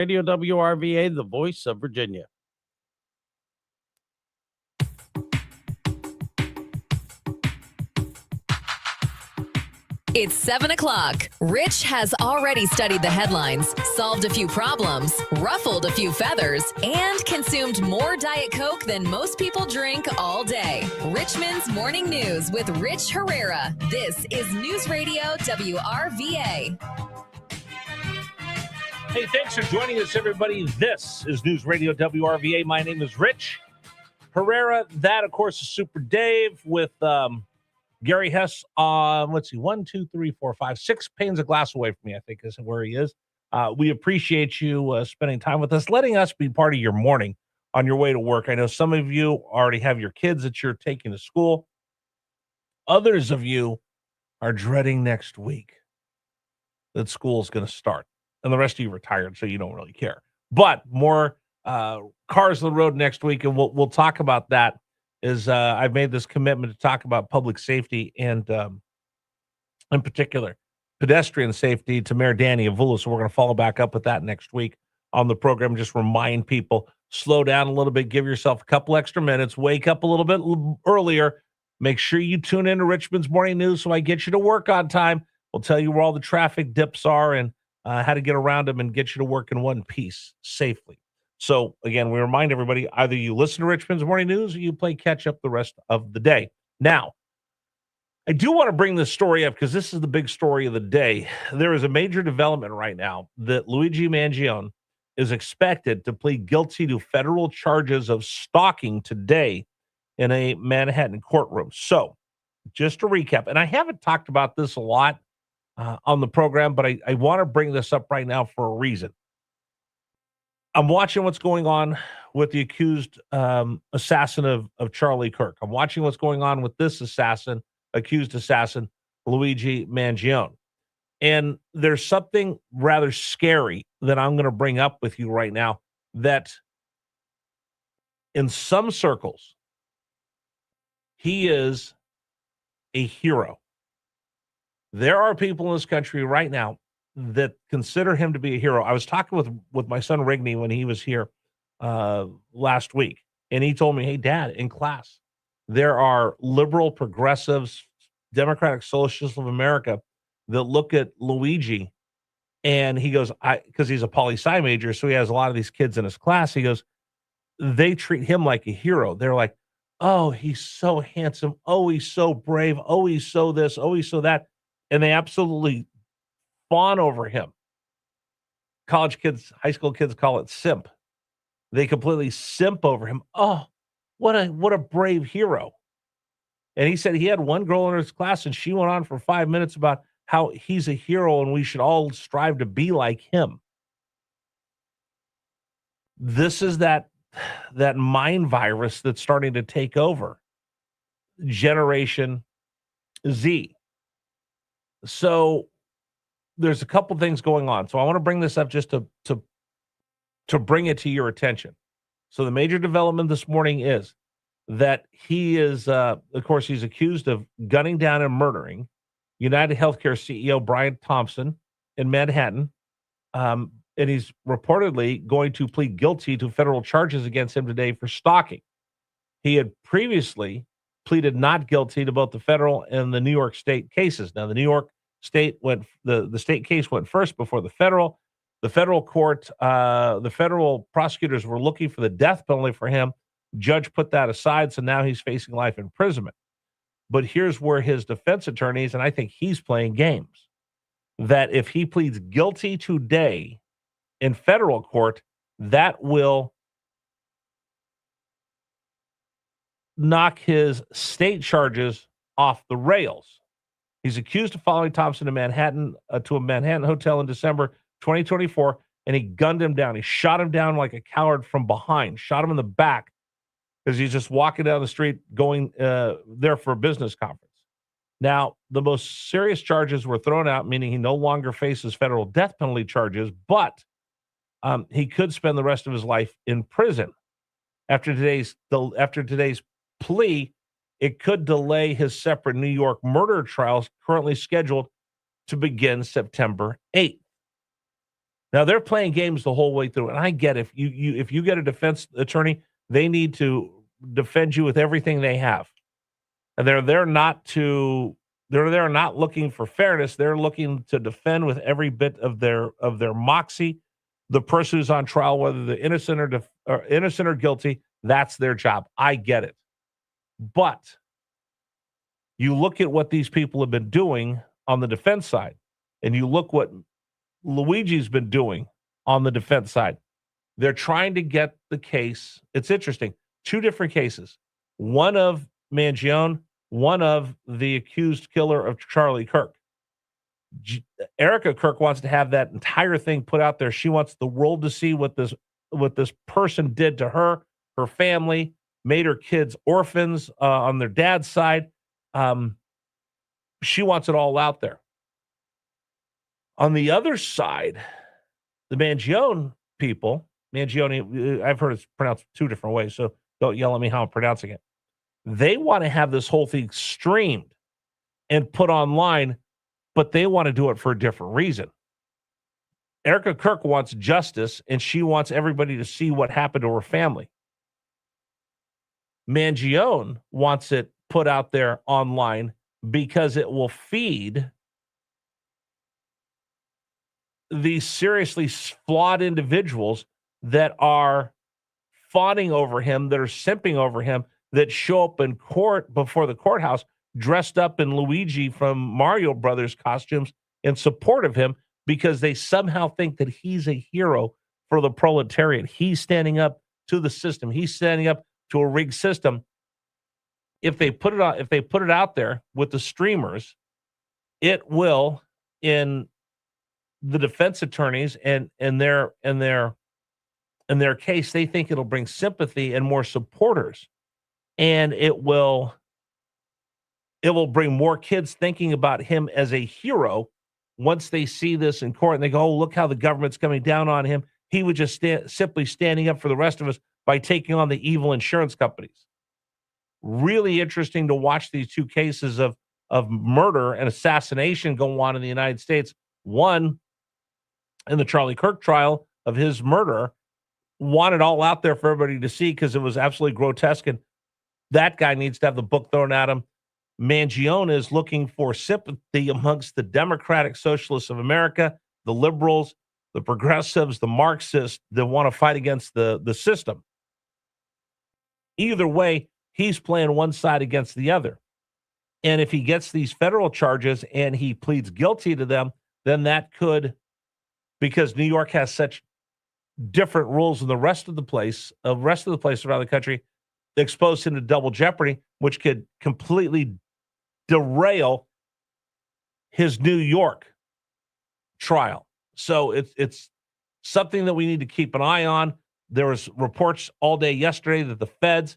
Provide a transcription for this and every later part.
Radio WRVA, the voice of Virginia. It's 7 o'clock. Rich has already studied the headlines, solved a few problems, ruffled a few feathers, and consumed more Diet Coke than most people drink all day. Richmond's Morning News with Rich Herrera. This is News Radio WRVA. Hey, thanks for joining us, everybody. This is News Radio WRVA. My name is Rich Herrera. That, of course, is Super Dave with Gary Hess on, let's see, 1, 2, 3, 4, 5, 6 panes of glass away from me, I think is where he is. We appreciate you spending time with us, letting us be part of your morning on your way to work. I know some of you already have your kids that you're taking to school. Others of you are dreading next week that school is going to start. And the rest of you retired, so you don't really care. But more cars on the road next week, and we'll talk about that. I've made this commitment to talk about public safety and, in particular, pedestrian safety to Mayor Danny Avula. So we're going to follow back up with that next week on the program. Just remind people, slow down a little bit, give yourself a couple extra minutes, wake up a little bit earlier. Make sure you tune into Richmond's Morning News so I get you to work on time. We'll tell you where all the traffic dips are and how to get around them and get you to work in one piece safely. So, again, we remind everybody, either you listen to Richmond's Morning News or you play catch-up the rest of the day. Now, I do want to bring this story up because this is the big story of the day. There is a major development right now that Luigi Mangione is expected to plead guilty to federal charges of stalking today in a Manhattan courtroom. So, just to recap, and I haven't talked about this a lot on the program, but I want to bring this up right now for a reason. I'm watching what's going on with the accused assassin of Charlie Kirk. I'm watching what's going on with this accused assassin, Luigi Mangione. And there's something rather scary that I'm going to bring up with you right now that in some circles, he is a hero. There are people in this country right now that consider him to be a hero. I was talking with my son Rigney when he was here last week, and he told me, hey, Dad, in class, there are liberal progressives, Democratic Socialists of America that look at Luigi, and he goes, because he's a poli-sci major, so he has a lot of these kids in his class. He goes, they treat him like a hero. They're like, oh, he's so handsome. Oh, he's so brave. Oh, he's so this. Oh, he's so that. And they absolutely fawn over him. College kids, high school kids call it simp. They completely simp over him. Oh, what a brave hero. And he said he had one girl in his class and she went on for 5 minutes about how he's a hero and we should all strive to be like him. This is that mind virus that's starting to take over Generation Z. So there's a couple things going on. So I want to bring this up just to bring it to your attention. So the major development this morning is that he is, of course, he's accused of gunning down and murdering United Healthcare CEO Brian Thompson in Manhattan. And he's reportedly going to plead guilty to federal charges against him today for stalking. He had previously pleaded not guilty to both the federal and the New York State cases. Now, the New York State the state case went first before the federal. The federal court, the federal prosecutors were looking for the death penalty for him. Judge put that aside, so now he's facing life imprisonment. But here's where his defense attorneys, and I think he's playing games, that if he pleads guilty today in federal court, that will knock his state charges off the rails. He's accused of following Thompson to Manhattan, to a Manhattan hotel in December 2024, and he gunned him down. He shot him down like a coward from behind, shot him in the back because he's just walking down the street going there for a business conference. Now, the most serious charges were thrown out, meaning he no longer faces federal death penalty charges, but he could spend the rest of his life in prison. After today's plea, it could delay his separate New York murder trials currently scheduled to begin September 8th. Now they're playing games the whole way through, and I get if you get a defense attorney, they need to defend you with everything they have, and they're not looking for fairness. They're looking to defend with every bit of their moxie the person who's on trial, whether they're innocent or guilty. That's their job. I get it, but you look at what these people have been doing on the defense side, and you look what Luigi's been doing on the defense side. They're trying to get the case. It's interesting. Two different cases. One of Mangione, one of the accused killer of Charlie Kirk. Erica Kirk wants to have that entire thing put out there. She wants the world to see what this person did to her family, made her kids orphans on their dad's side. She wants it all out there. On the other side, the Mangione people, Mangione, I've heard it's pronounced two different ways, so don't yell at me how I'm pronouncing it. They want to have this whole thing streamed and put online, but they want to do it for a different reason. Erica Kirk wants justice, and she wants everybody to see what happened to her family. Mangione wants it put out there online because it will feed these seriously flawed individuals that are fawning over him, that are simping over him, that show up in court before the courthouse dressed up in Luigi from Mario Brothers costumes in support of him because they somehow think that he's a hero for the proletariat. He's standing up to the system. He's standing up to a rigged system. If they put it out there with the streamers, it will, in the defense attorneys and their case, they think it'll bring sympathy and more supporters, and it will bring more kids thinking about him as a hero once they see this in court and they go, oh, look how the government's coming down on him. He was just simply standing up for the rest of us by taking on the evil insurance companies. Really interesting to watch these two cases of murder and assassination go on in the United States. One, in the Charlie Kirk trial of his murder, wanted all out there for everybody to see because it was absolutely grotesque, and that guy needs to have the book thrown at him. Mangione is looking for sympathy amongst the Democratic Socialists of America, the liberals, the progressives, the Marxists that want to fight against the system. Either way, he's playing one side against the other. And if he gets these federal charges and he pleads guilty to them, then that could, because New York has such different rules than the rest of the place around the country, expose him to double jeopardy, which could completely derail his New York trial. So it's something that we need to keep an eye on. There was reports all day yesterday that the feds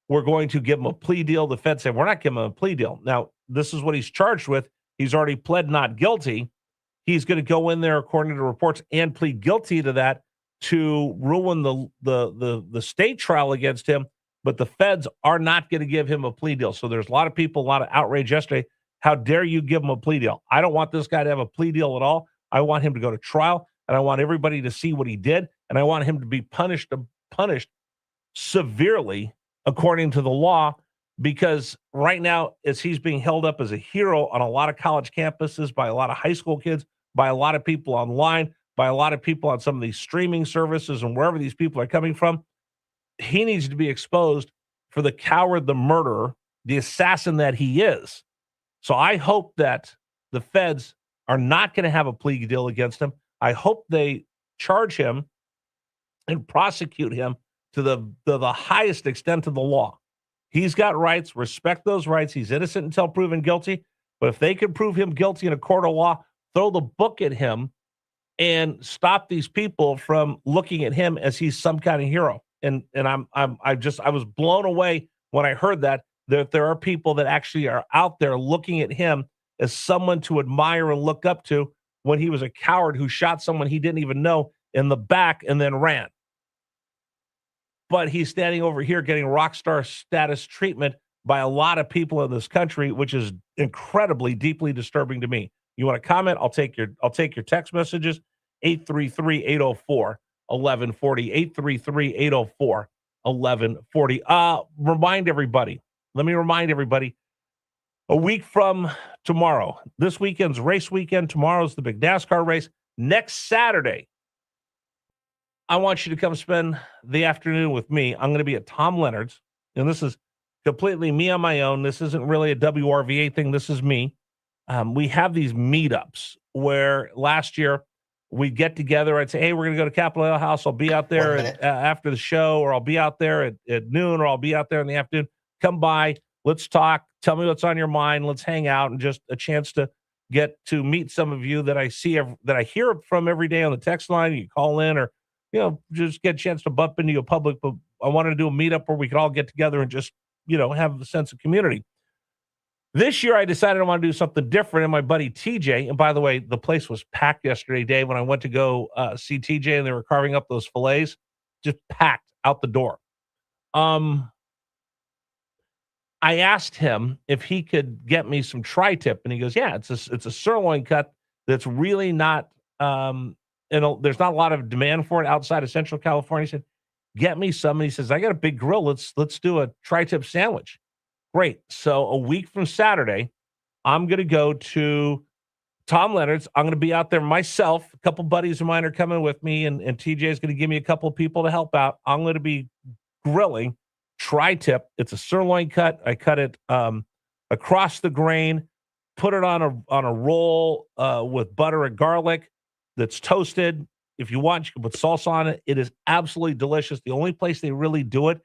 were going to give him a plea deal. The feds said, we're not giving him a plea deal. Now, this is what he's charged with. He's already pled not guilty. He's going to go in there, according to reports, and plead guilty to that to ruin the state trial against him. But the feds are not going to give him a plea deal. So there's a lot of people, a lot of outrage yesterday. How dare you give him a plea deal? I don't want this guy to have a plea deal at all. I want him to go to trial, and I want everybody to see what he did, and I want him to be punished severely according to the law, because right now, as he's being held up as a hero on a lot of college campuses, by a lot of high school kids, by a lot of people online, by a lot of people on some of these streaming services and wherever these people are coming from, he needs to be exposed for the coward, the murderer, the assassin that he is. So I hope that the feds are not going to have a plea deal against him. I hope they charge him and prosecute him to the highest extent of the law. He's got rights. Respect those rights. He's innocent until proven guilty. But if they can prove him guilty in a court of law, throw the book at him and stop these people from looking at him as he's some kind of hero. And I was blown away when I heard that there are people that actually are out there looking at him as someone to admire and look up to, when he was a coward who shot someone he didn't even know in the back and then ran. But he's standing over here getting rock star status treatment by a lot of people in this country, which is incredibly, deeply disturbing to me. You want to comment? I'll take your text messages. 833-804-1140. 833-804-1140. Let me remind everybody, a week from tomorrow, this weekend's race weekend. Tomorrow's the big NASCAR race. Next Saturday, I want you to come spend the afternoon with me. I'm going to be at Tom Leonard's, and this is completely me on my own. This isn't really a WRVA thing. This is me. We have these meetups where last year we'd get together. I'd say, hey, we're going to go to Capitol Hill House. I'll be out there after the show, or I'll be out there at noon, or I'll be out there in the afternoon. Come by. Let's talk. Tell me what's on your mind. Let's hang out, and just a chance to get to meet some of you that I see, that I hear from every day on the text line. You call in, or just get a chance to bump into a public. But I wanted to do a meetup where we could all get together and just, have a sense of community. This year, I decided I want to do something different. And my buddy TJ, and by the way, the place was packed yesterday, Dave, when I went to go see TJ and they were carving up those fillets, just packed out the door. I asked him if he could get me some tri-tip, and he goes, yeah, it's a sirloin cut that's really not, there's not a lot of demand for it outside of Central California. He said, get me some. And he says, I got a big grill. Let's do a tri-tip sandwich. Great. So a week from Saturday, I'm going to go to Tom Leonard's. I'm going to be out there myself. A couple buddies of mine are coming with me, and TJ is going to give me a couple of people to help out. I'm going to be grilling tri-tip. It's a sirloin cut. I cut it across the grain, put it on a roll with butter and garlic that's toasted. If you want, you can put salsa on it. It is absolutely delicious. The only place they really do it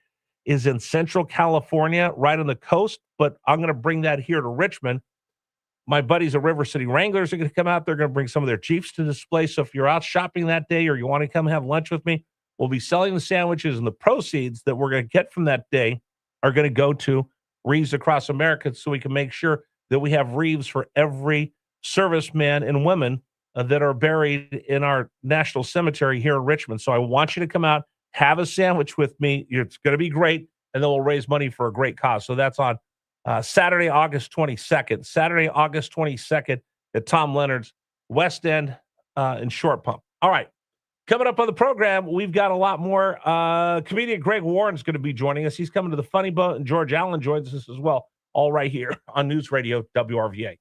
is in Central California, right on the coast, but I'm going to bring that here to Richmond. My buddies at River City Wranglers are going to come out. They're going to bring some of their Jeeps to display. So if you're out shopping that day, or you want to come have lunch with me, we'll be selling the sandwiches, and the proceeds that we're going to get from that day are going to go to Reeves Across America, so we can make sure that we have Reeves for every serviceman and women that are buried in our national cemetery here in Richmond. So I want you to come out, have a sandwich with me. It's going to be great, and then we'll raise money for a great cause. So that's on Saturday, August 22nd. Saturday, August 22nd at Tom Leonard's, West End in Short Pump. All right. Coming up on the program, we've got a lot more. Comedian Greg Warren's going to be joining us. He's coming to the Funny Bone, and George Allen joins us as well, all right here on News Radio WRVA.